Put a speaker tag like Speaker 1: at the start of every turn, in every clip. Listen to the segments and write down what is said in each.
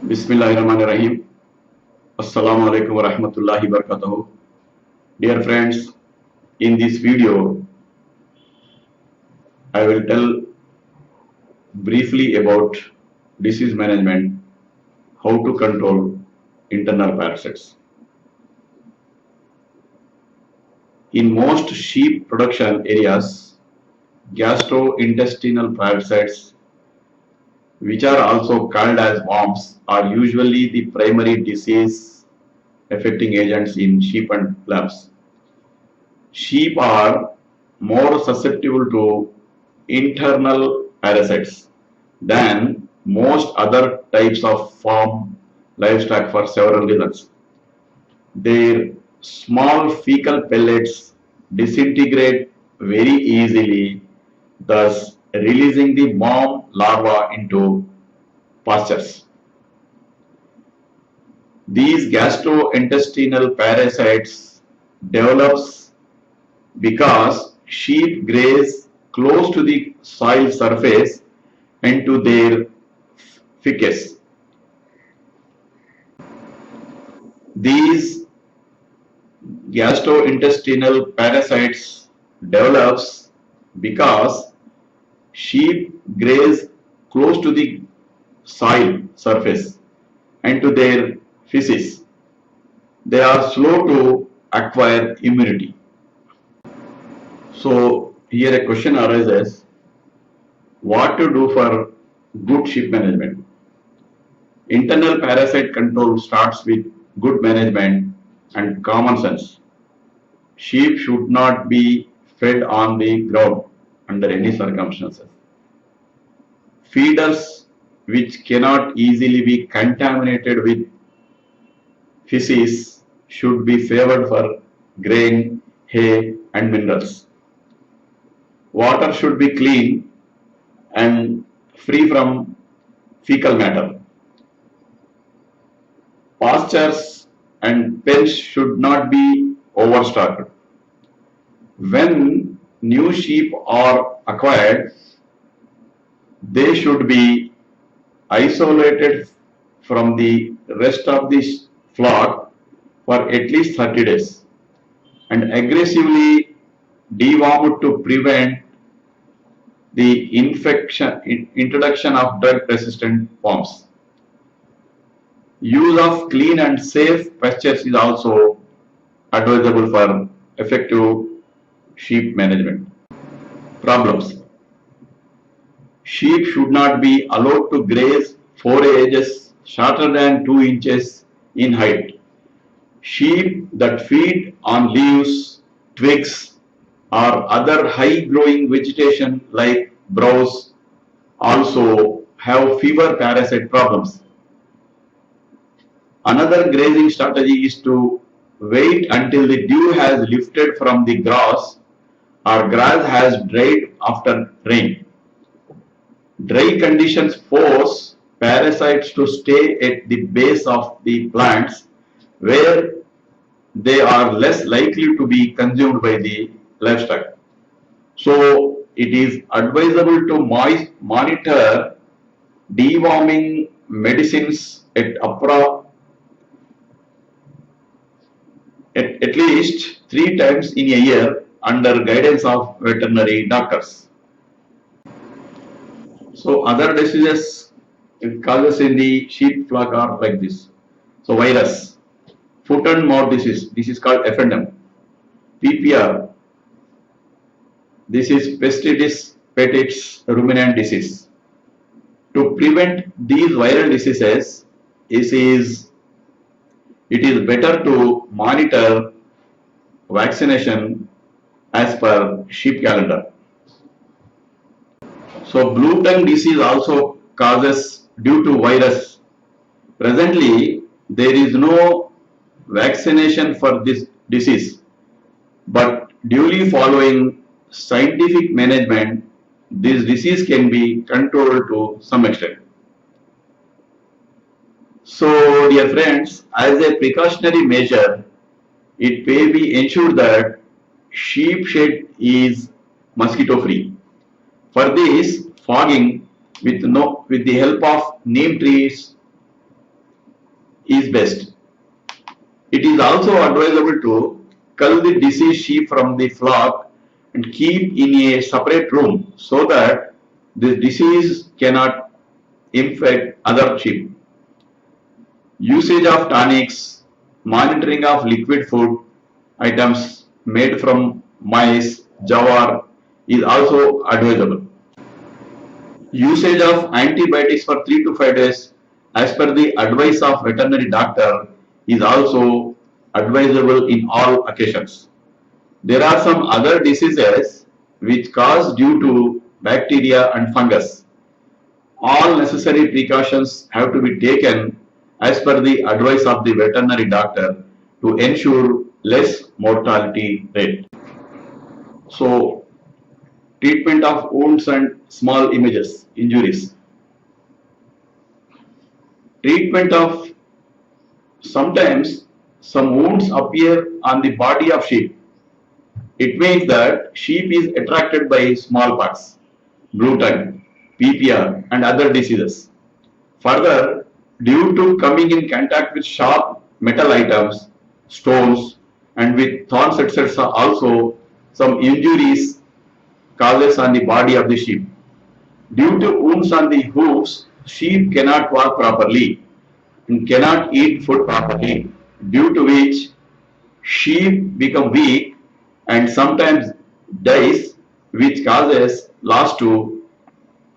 Speaker 1: Bismillahirrahmanirrahim. Assalamu alaikum wa rahmatullahi wa barakatuh. Dear friends, in this video, I will tell briefly about disease management, how to control internal parasites. In most sheep production areas, gastrointestinal parasites, which are also called as worms, are usually the primary disease affecting agents in sheep and lambs. Sheep are more susceptible to internal parasites than most other types of farm livestock for several reasons. Their small fecal pellets disintegrate very easily, thus releasing the worm larva into pastures. These gastrointestinal parasites develops because sheep graze close to the soil surface and to their feces. These gastrointestinal parasites develops because sheep graze close to the soil surface and to their feces. They are slow to acquire immunity. So here a question arises, what to do for good sheep management? Internal parasite control starts with good management and common sense. Sheep should not be fed on the ground under any circumstances. Feeders which cannot easily be contaminated with feces should be favored for grain, hay, and minerals. Water should be clean and free from fecal matter. Pastures and pens should not be overstocked. When new sheep are acquired, they should be isolated from the rest of the flock for at least 30 days and aggressively dewormed to prevent the introduction of drug resistant worms. Use of clean and safe pastures is also advisable for effective sheep management. Problems. Sheep should not be allowed to graze forages shorter than 2 inches in height. Sheep that feed on leaves, twigs, or other high growing vegetation like browse also have fewer parasite problems. Another grazing strategy is to wait until the dew has lifted from the grass or grass has dried after rain. Dry conditions force parasites to stay at the base of the plants where they are less likely to be consumed by the livestock. So it is advisable to monitor deworming medicines at least 3 times in a year under guidance of veterinary doctors. So other diseases it causes in the sheep flock are like this. So virus, foot and mouth disease. This is called FNM. PPR. This is Pestidis petits ruminant disease. To prevent these viral diseases, it is better to monitor vaccination as per sheep calendar. So blue tongue disease also causes due to virus. Presently, there is no vaccination for this disease, but duly following scientific management, this disease can be controlled to some extent. So, dear friends, as a precautionary measure, it may be ensured that sheep shed is mosquito free. For this, fogging with the help of neem trees is best. It is also advisable to cull the diseased sheep from the flock and keep in a separate room so that the disease cannot infect other sheep. Usage of tonics, monitoring of liquid food items made from maize, jawar is also advisable. Usage of antibiotics for 3 to 5 days as per the advice of veterinary doctor is also advisable in all occasions. There are some other diseases which cause due to bacteria and fungus. All necessary precautions have to be taken as per the advice of the veterinary doctor to ensure less mortality rate. So, treatment of wounds and small injuries. Treatment of sometimes some wounds appear on the body of sheep. It means that sheep is attracted by smallpox, blue tongue, PPR and other diseases. Further, due to coming in contact with sharp metal items, stones and with thorns etc. also some injuries causes on the body of the sheep. Due to wounds on the hooves, sheep cannot walk properly and cannot eat food properly, due to which sheep become weak and sometimes dies, which causes loss to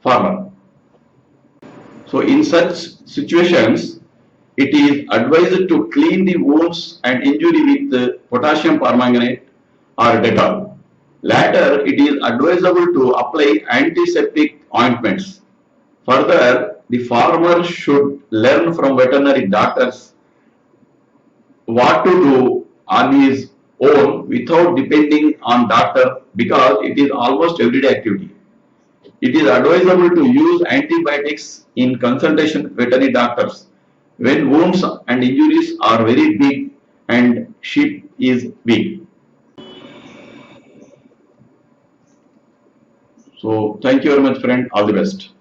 Speaker 1: farmer. So in such situations, it is advised to clean the wounds and injury with potassium permanganate or Dettol. Later, it is advisable to apply antiseptic ointments. Further, the farmer should learn from veterinary doctors what to do on his own without depending on doctor, because it is almost everyday activity. It is advisable to use antibiotics in consultation with veterinary doctors when wounds and injuries are very big and sheep is weak. So thank you very much friend, all the best.